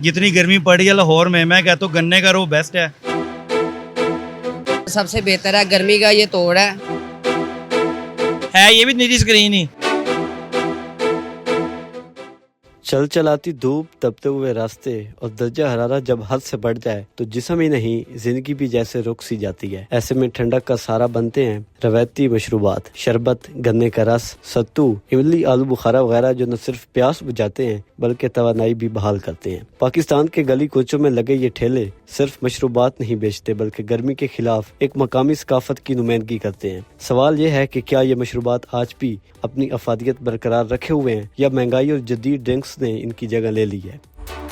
जितनी गर्मी पड़ी है लाहौर में, मैं कहता हूँ गन्ने का रो बेस्ट है। सबसे बेहतर है, गर्मी का ये तोड़ है ये भी नीली स्क्रीन ही। चल चलाती धूप, तपते हुए रास्ते और दर्जा हरारा जब हद से बढ़ जाए तो जिस्म ही नहीं जिंदगी भी जैसे रुक सी जाती है। ऐसे में ठंडक का सहारा बनते हैं रवायती मशरूबात, शरबत, गन्ने का रस, सत्तू, इमली, आलू बुखारा वगैरह, जो न सिर्फ प्यास बुझाते हैं बल्कि तवानाई भी बहाल करते हैं। पाकिस्तान के गली कोचों में लगे ये ठेले सिर्फ मशरूबात नहीं बेचते बल्कि गर्मी के खिलाफ एक मकामी सकाफत की नुमाइंदगी करते हैं। सवाल ये है कि क्या ये मशरूबात आज भी अपनी अफादियत बरकरार रखे हुए हैं या महंगाई और जदीद ड्रिंक्स ने इनकी जगह ले ली है।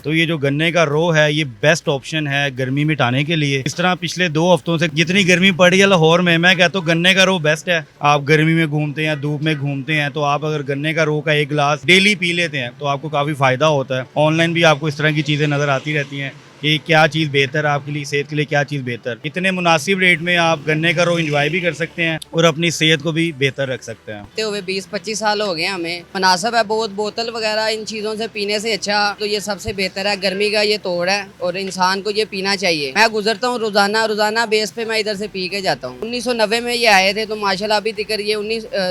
तो ये जो गन्ने का रो है ये बेस्ट ऑप्शन है गर्मी मिटाने के लिए। इस तरह पिछले 2 हफ्तों से जितनी गर्मी पड़ी है लाहौर में, मैं कहता हूँ गन्ने का रो बेस्ट है। आप गर्मी में घूमते हैं, धूप में घूमते हैं, तो आप अगर गन्ने का रो का 1 गिलास डेली पी लेते हैं तो आपको काफ़ी फ़ायदा होता है। ऑनलाइन भी आपको इस तरह की चीज़ें नज़र आती रहती हैं कि क्या चीज़ बेहतर है आपके लिए, सेहत के लिए क्या चीज़ बेहतर। इतने मुनासिब रेट में आप गन्ने का रो एंजॉय भी कर सकते हैं और अपनी सेहत को भी बेहतर रख सकते हैं। हुए 20-25 साल हो गए हमें, मुनासिब है बहुत। बोतल वगैरह इन चीज़ों से पीने से अच्छा तो ये सबसे बेहतर है। गर्मी का ये तोड़ है और इंसान को ये पीना चाहिए। मैं गुजरता हूँ रोजाना बेस पे मैं इधर से पी के जाता हूँ। 1990 में ये आए थे तो माशाल्लाह अभी तक ये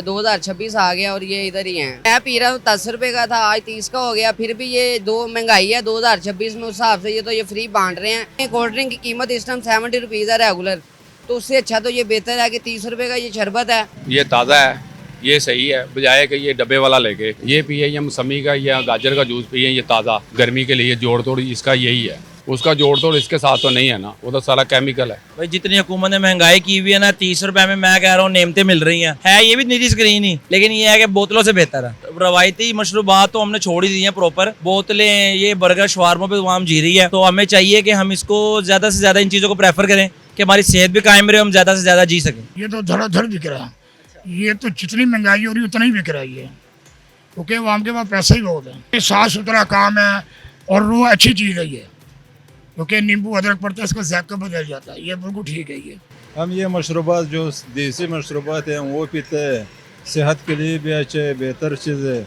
2026 आ गया और ये इधर ही है। मैं पी रहा हूँ 10 रुपए का था, आज 30 का हो गया। फिर भी ये महंगाई है 2026 में, उस हिसाब से ये तो ये फ्री बांट रहे हैं। कोल्ड ड्रिंक की कीमत इस टाइम 70 रुपीज़ है रेगुलर, तो उससे अच्छा तो ये बेहतर है कि 30 रुपए का ये शरबत है। ये ताज़ा है, ये सही है, बजाय कि ये डब्बे वाला लेके ये पिए या मौसमी का या गाजर का जूस पिए। ये ताज़ा गर्मी के लिए जोड़ तोड़ इसका यही है, उसका जोड़ तोड़ इसके साथ तो नहीं है ना, वो तो सारा केमिकल है। भाई जितनी हुकूमत ने महंगाई की हुई है ना, 30 रुपए में मैं कह रहा हूँ नेमतें मिल रही हैं। ये भी नीली स्क्रीन ही, लेकिन ये है कि बोतलों से बेहतर है। रवायती मशरूबात तो हमने छोड़ ही दी है प्रॉपर। बोतलें, ये बर्गर शवारमा पे आम जी रही है, तो हमें चाहिए कि हम इसको ज्यादा से ज्यादा इन चीजों को प्रेफर करें कि हमारी सेहत भी कायम रहे, हम ज्यादा से ज्यादा जी सकें। ये तो धड़ाधड़ बिक रहा है, ये तो जितनी महंगाई हो रही है उतना ही बिक रहा है ये, क्योंकि आवाम के पास पैसा ही बहुत है। ये साफ सुथरा काम है और वो अच्छी चीज़ है ये, क्योंकि नींबू अदरक पड़ता है इसका ज़ायका बदल जाता है। ये बिल्कुल ठीक है। ये हम ये मशरूबात जो देसी मशरूबात हैं वो पीते हैं, सेहत के लिए भी अच्छे बेहतर चीज़ है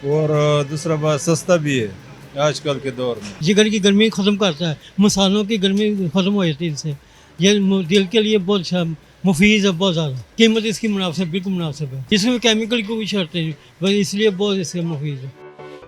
और दूसरा बात सस्ता भी है आजकल के दौर में। जिगर की गर्मी ख़त्म करता है, मसालों की गर्मी ख़त्म हो जाती है इनसे। ये दिल के लिए बहुत अच्छा मुफीद है, बहुत ज़्यादा। कीमत इसकी मुनासिब, बिल्कुल मुनासिब है। इसमें केमिकल की कोई शर्त नहीं, बस इसलिए बहुत इससे मुफीद है।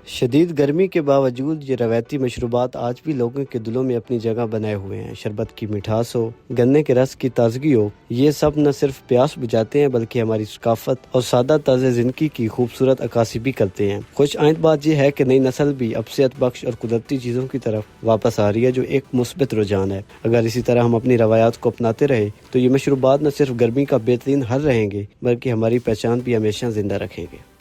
शदीद गर्मी के बावजूद ये रवायती मशरूबात आज भी लोगों के दिलों में अपनी जगह बनाए हुए हैं। शरबत की मिठास हो, गन्ने के रस की ताजगी हो, ये सब न सिर्फ प्यास बुझाते हैं बल्कि हमारी सकाफत और सादा ताज़े ज़िंदगी की खूबसूरत अक्कासी भी करते हैं। खुश आइंद बात यह है कि नई नस्ल भी अब सेहत बख्श और कुदरती चीज़ों की तरफ वापस आ रही है, जो एक मुस्बित रुझान है। अगर इसी तरह हम अपनी रवायात को अपनाते रहे तो ये मशरूबात न सिर्फ गर्मी का बेहतरीन हल रहेंगे बल्कि हमारी पहचान भी हमेशा जिंदा रखेंगे।